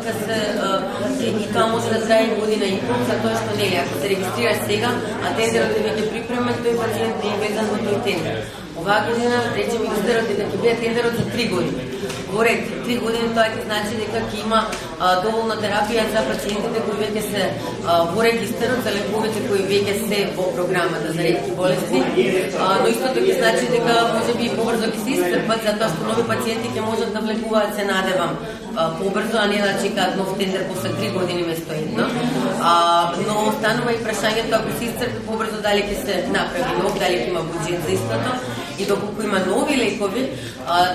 дека и тоа може да трае година и пол, затоа што нели ако се регистрираш сега, а тендерот е веќе припремен, тој пациент не е ветан во тој тендер. Оваа година, речеме, истерот е дека ќе биде тендерот за 3 години. Во ред, 3 години тоа ќе значи дека ќе има доволна терапија за пациентите кои веќе се во регистрот, за лековите кои веќе се во програмата за ретки болести, но истото ќе значи дека можеби и побрзо ќе се исцрпат, затоа што нови пациенти ќе можат да влекуваат, се надевам, побрзо, а не да чекаат нов тендер после 3 години место едно. Но останува и прашањето ако се исцрпи побрзо дали ќе се направи нов, дали ќе има буџет за истото и доколку има нови лекови,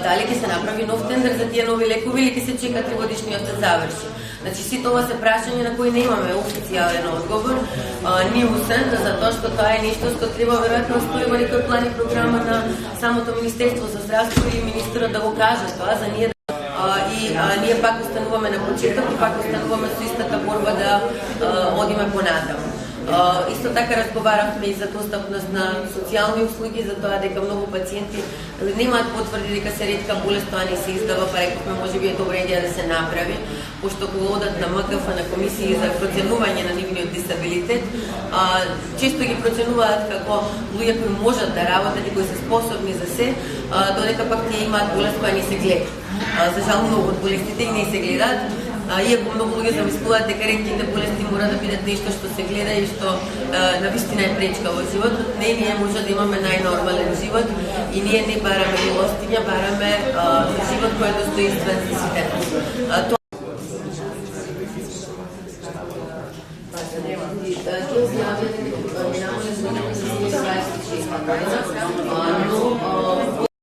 дали ќе се направи нов тендер за тие нови лекови или ќе се чека 3-годишниот да заврши. Значи, си тоа се прашања на кои немаме официјален одговор, ни усен, затоа што тоа е нешто што треба веројатно стои во некој план и програма на самото Министерство за здравство и министерот да го каже тоа за ние ние пак остануваме на почеток и пак остануваме со истата борба да одиме понатаму. Исто така разговаравме и за достапност на социјални услуги, за тоа дека многу пациенти немаат потврди дека се ретка болест, тоа не се издава, па рековме можеби е добра идеја да се направи, пошто кога одат на МКФ, на комисии за проценување на нивниот дисабилитет, често ги проценуваат како луѓе кои можат да работат и кои се способни за се, додека пак тие имаат болест која не се гледа. За жал многу од болестите и не се гледаат, иако многу луѓе замислуваат дека ретките болести мора да бидат нешто што се гледа и што навистина е пречка во животот. Не, ние може да имаме најнормален живот и ние не бараме милостиња, бараме живот кој е достоинствен за сите нас.